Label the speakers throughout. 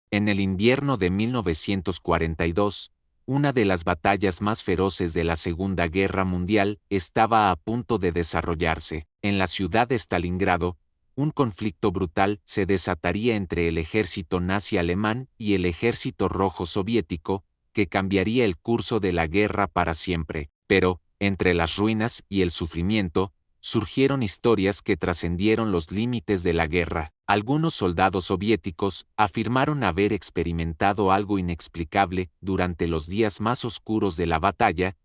Speaker 1: En el invierno de 1942, una de las batallas más feroces de la Segunda Guerra Mundial estaba a punto de desarrollarse. En la ciudad de Stalingrado, un conflicto brutal se desataría entre el ejército nazi alemán y el ejército rojo soviético, que cambiaría el curso de la guerra para siempre. Pero, entre las ruinas y el sufrimiento, surgieron historias que trascendieron los límites de la guerra. Algunos soldados soviéticos afirmaron haber experimentado algo inexplicable durante los días más oscuros de la batalla,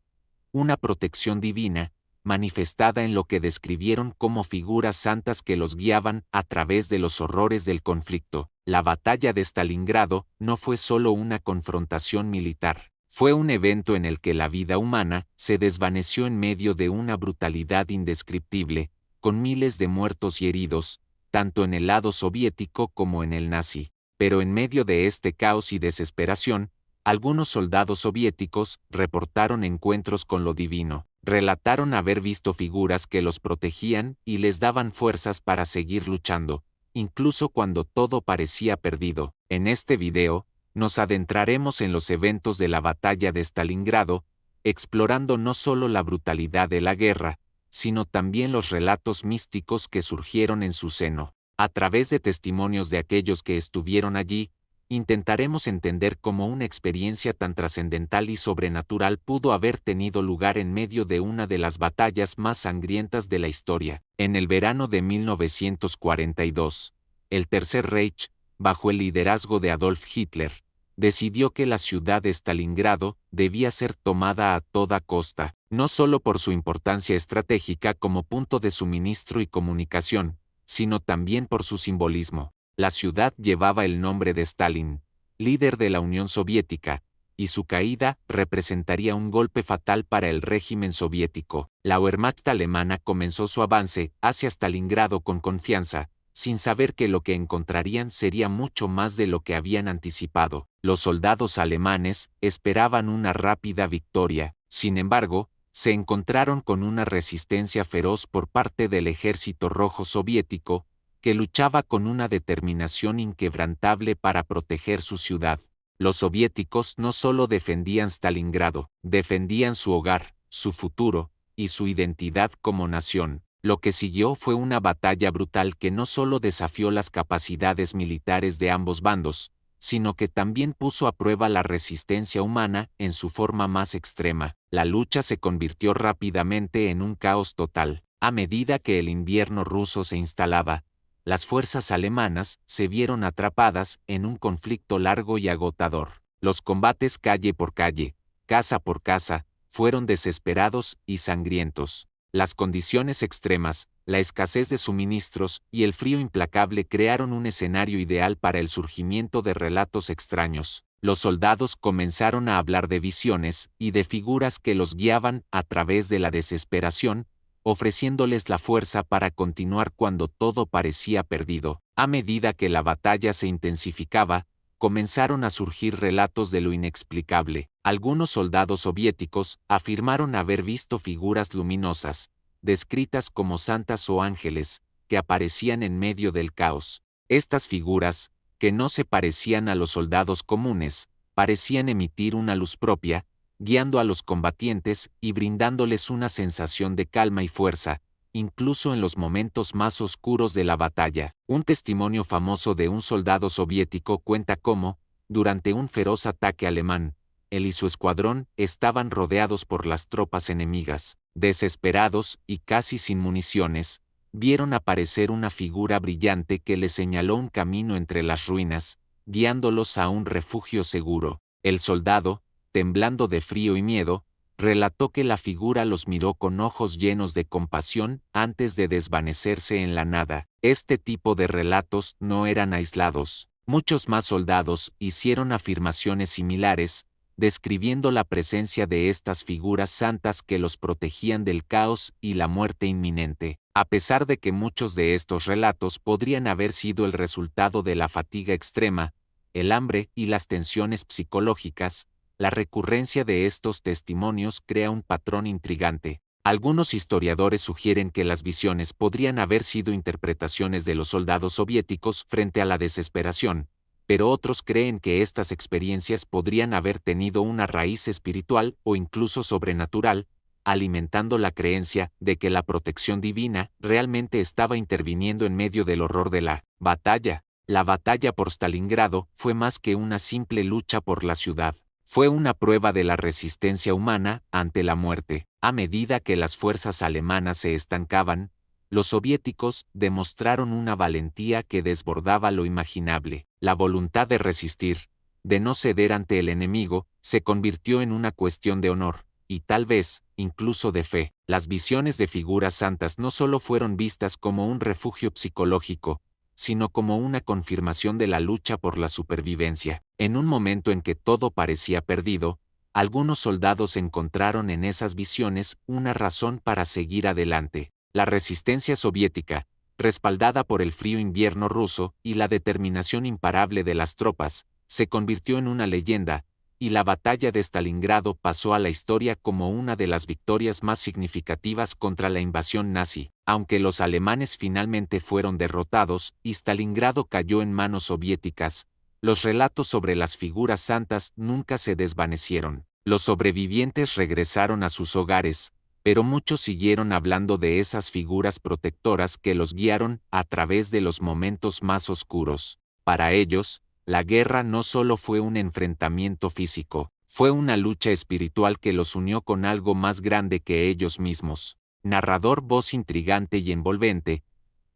Speaker 1: una protección divina, manifestada en lo que describieron como figuras santas que los guiaban a través de los horrores del conflicto. La batalla de Stalingrado no fue solo una confrontación militar. Fue un evento en el que la vida humana se desvaneció en medio de una brutalidad indescriptible, con miles de muertos y heridos, tanto en el lado soviético como en el nazi. Pero en medio de este caos y desesperación, algunos soldados soviéticos reportaron encuentros con lo divino. Relataron haber visto figuras que los protegían y les daban fuerzas para seguir luchando, incluso cuando todo parecía perdido. En este video, nos adentraremos en los eventos de la batalla de Stalingrado, explorando no solo la brutalidad de la guerra, sino también los relatos místicos que surgieron en su seno. A través de testimonios de aquellos que estuvieron allí, intentaremos entender cómo una experiencia tan trascendental y sobrenatural pudo haber tenido lugar en medio de una de las batallas más sangrientas de la historia. En el verano de 1942, el Tercer Reich, bajo el liderazgo de Adolf Hitler, decidió que la ciudad de Stalingrado debía ser tomada a toda costa, no solo por su importancia estratégica como punto de suministro y comunicación, sino también por su simbolismo. La ciudad llevaba el nombre de Stalin, líder de la Unión Soviética, y su caída representaría un golpe fatal para el régimen soviético. La Wehrmacht alemana comenzó su avance hacia Stalingrado con confianza, sin saber que lo que encontrarían sería mucho más de lo que habían anticipado. Los soldados alemanes esperaban una rápida victoria. Sin embargo, se encontraron con una resistencia feroz por parte del ejército rojo soviético, que luchaba con una determinación inquebrantable para proteger su ciudad. Los soviéticos no solo defendían Stalingrado, defendían su hogar, su futuro, y su identidad como nación. Lo que siguió fue una batalla brutal que no solo desafió las capacidades militares de ambos bandos, sino que también puso a prueba la resistencia humana en su forma más extrema. La lucha se convirtió rápidamente en un caos total. A medida que el invierno ruso se instalaba, las fuerzas alemanas se vieron atrapadas en un conflicto largo y agotador. Los combates calle por calle, casa por casa, fueron desesperados y sangrientos. Las condiciones extremas, la escasez de suministros y el frío implacable crearon un escenario ideal para el surgimiento de relatos extraños. Los soldados comenzaron a hablar de visiones y de figuras que los guiaban a través de la desesperación, ofreciéndoles la fuerza para continuar cuando todo parecía perdido. A medida que la batalla se intensificaba, comenzaron a surgir relatos de lo inexplicable. Algunos soldados soviéticos afirmaron haber visto figuras luminosas, descritas como santas o ángeles, que aparecían en medio del caos. Estas figuras, que no se parecían a los soldados comunes, parecían emitir una luz propia, guiando a los combatientes y brindándoles una sensación de calma y fuerza, incluso en los momentos más oscuros de la batalla. Un testimonio famoso de un soldado soviético cuenta cómo, durante un feroz ataque alemán, él y su escuadrón estaban rodeados por las tropas enemigas. Desesperados y casi sin municiones, vieron aparecer una figura brillante que les señaló un camino entre las ruinas, guiándolos a un refugio seguro. El soldado, temblando de frío y miedo, relató que la figura los miró con ojos llenos de compasión antes de desvanecerse en la nada. Este tipo de relatos no eran aislados. Muchos más soldados hicieron afirmaciones similares, describiendo la presencia de estas figuras santas que los protegían del caos y la muerte inminente. A pesar de que muchos de estos relatos podrían haber sido el resultado de la fatiga extrema, el hambre y las tensiones psicológicas, la recurrencia de estos testimonios crea un patrón intrigante. Algunos historiadores sugieren que las visiones podrían haber sido interpretaciones de los soldados soviéticos frente a la desesperación, pero otros creen que estas experiencias podrían haber tenido una raíz espiritual o incluso sobrenatural, alimentando la creencia de que la protección divina realmente estaba interviniendo en medio del horror de la batalla. La batalla por Stalingrado fue más que una simple lucha por la ciudad. Fue una prueba de la resistencia humana ante la muerte. A medida que las fuerzas alemanas se estancaban, los soviéticos demostraron una valentía que desbordaba lo imaginable. La voluntad de resistir, de no ceder ante el enemigo, se convirtió en una cuestión de honor, y tal vez, incluso de fe. Las visiones de figuras santas no solo fueron vistas como un refugio psicológico, sino como una confirmación de la lucha por la supervivencia. En un momento en que todo parecía perdido, algunos soldados encontraron en esas visiones una razón para seguir adelante. La resistencia soviética, respaldada por el frío invierno ruso y la determinación imparable de las tropas, se convirtió en una leyenda, y la batalla de Stalingrado pasó a la historia como una de las victorias más significativas contra la invasión nazi. Aunque los alemanes finalmente fueron derrotados y Stalingrado cayó en manos soviéticas, los relatos sobre las figuras santas nunca se desvanecieron. Los sobrevivientes regresaron a sus hogares, pero muchos siguieron hablando de esas figuras protectoras que los guiaron a través de los momentos más oscuros. Para ellos, la guerra no solo fue un enfrentamiento físico, fue una lucha espiritual que los unió con algo más grande que ellos mismos. Narrador, voz intrigante y envolvente.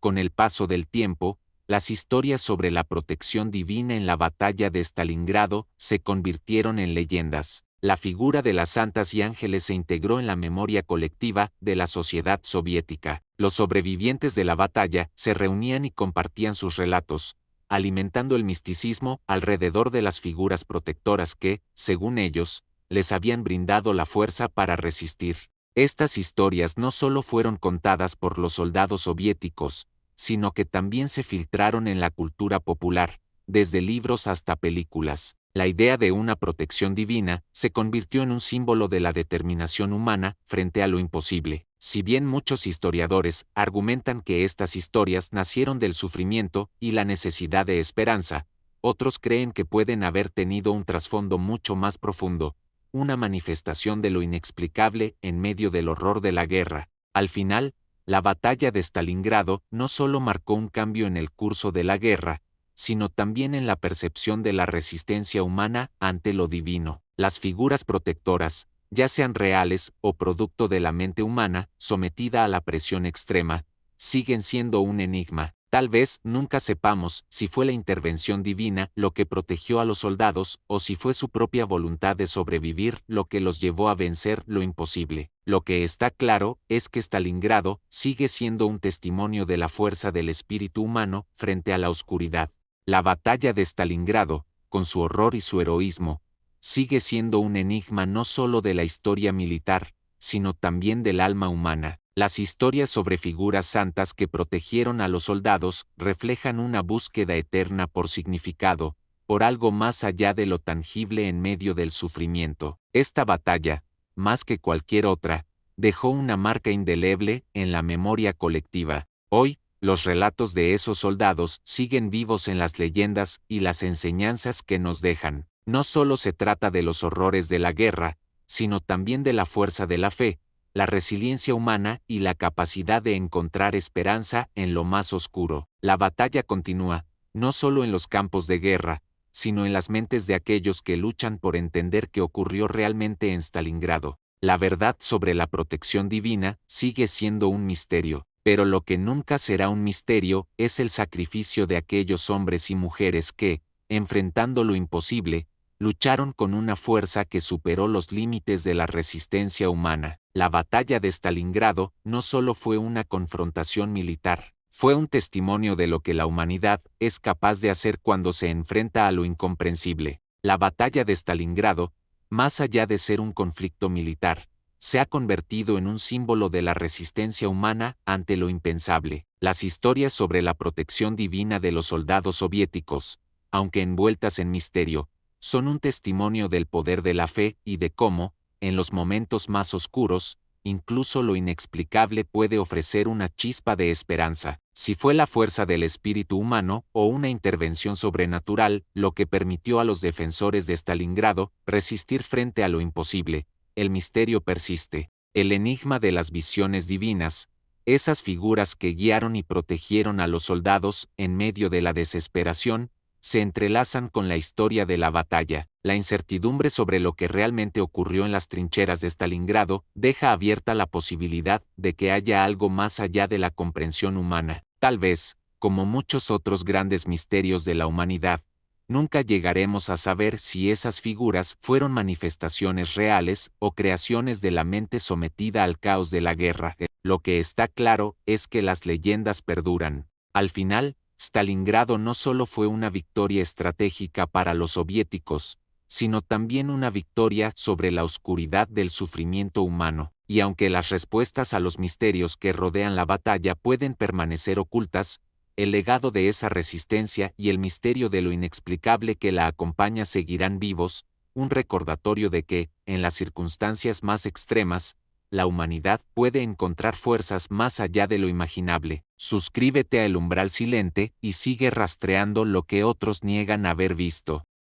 Speaker 1: Con el paso del tiempo, las historias sobre la protección divina en la batalla de Stalingrado se convirtieron en leyendas. La figura de las santas y ángeles se integró en la memoria colectiva de la sociedad soviética. Los sobrevivientes de la batalla se reunían y compartían sus relatos, alimentando el misticismo alrededor de las figuras protectoras que, según ellos, les habían brindado la fuerza para resistir. Estas historias no solo fueron contadas por los soldados soviéticos, sino que también se filtraron en la cultura popular, desde libros hasta películas. La idea de una protección divina se convirtió en un símbolo de la determinación humana frente a lo imposible. Si bien muchos historiadores argumentan que estas historias nacieron del sufrimiento y la necesidad de esperanza, otros creen que pueden haber tenido un trasfondo mucho más profundo, una manifestación de lo inexplicable en medio del horror de la guerra. Al final, la batalla de Stalingrado no solo marcó un cambio en el curso de la guerra, sino también en la percepción de la resistencia humana ante lo divino. Las figuras protectoras, ya sean reales o producto de la mente humana, sometida a la presión extrema, siguen siendo un enigma. Tal vez nunca sepamos si fue la intervención divina lo que protegió a los soldados o si fue su propia voluntad de sobrevivir lo que los llevó a vencer lo imposible. Lo que está claro es que Stalingrado sigue siendo un testimonio de la fuerza del espíritu humano frente a la oscuridad. La batalla de Stalingrado, con su horror y su heroísmo, sigue siendo un enigma no solo de la historia militar, sino también del alma humana. Las historias sobre figuras santas que protegieron a los soldados reflejan una búsqueda eterna por significado, por algo más allá de lo tangible en medio del sufrimiento. Esta batalla, más que cualquier otra, dejó una marca indeleble en la memoria colectiva. Hoy, los relatos de esos soldados siguen vivos en las leyendas y las enseñanzas que nos dejan. No solo se trata de los horrores de la guerra, sino también de la fuerza de la fe, la resiliencia humana y la capacidad de encontrar esperanza en lo más oscuro. La batalla continúa, no solo en los campos de guerra, sino en las mentes de aquellos que luchan por entender qué ocurrió realmente en Stalingrado. La verdad sobre la protección divina sigue siendo un misterio, pero lo que nunca será un misterio es el sacrificio de aquellos hombres y mujeres que, enfrentando lo imposible, lucharon con una fuerza que superó los límites de la resistencia humana. La batalla de Stalingrado no solo fue una confrontación militar, fue un testimonio de lo que la humanidad es capaz de hacer cuando se enfrenta a lo incomprensible. La batalla de Stalingrado, más allá de ser un conflicto militar, se ha convertido en un símbolo de la resistencia humana ante lo impensable. Las historias sobre la protección divina de los soldados soviéticos, aunque envueltas en misterio, son un testimonio del poder de la fe y de cómo, en los momentos más oscuros, incluso lo inexplicable puede ofrecer una chispa de esperanza. Si fue la fuerza del espíritu humano o una intervención sobrenatural lo que permitió a los defensores de Stalingrado resistir frente a lo imposible, el misterio persiste. El enigma de las visiones divinas, esas figuras que guiaron y protegieron a los soldados en medio de la desesperación, se entrelazan con la historia de la batalla. La incertidumbre sobre lo que realmente ocurrió en las trincheras de Stalingrado deja abierta la posibilidad de que haya algo más allá de la comprensión humana. Tal vez, como muchos otros grandes misterios de la humanidad, nunca llegaremos a saber si esas figuras fueron manifestaciones reales o creaciones de la mente sometida al caos de la guerra. Lo que está claro es que las leyendas perduran. Al final, Stalingrado no solo fue una victoria estratégica para los soviéticos, sino también una victoria sobre la oscuridad del sufrimiento humano. Y aunque las respuestas a los misterios que rodean la batalla pueden permanecer ocultas, el legado de esa resistencia y el misterio de lo inexplicable que la acompaña seguirán vivos, un recordatorio de que, en las circunstancias más extremas, la humanidad puede encontrar fuerzas más allá de lo imaginable. Suscríbete a El Umbral Silente y sigue rastreando lo que otros niegan haber visto.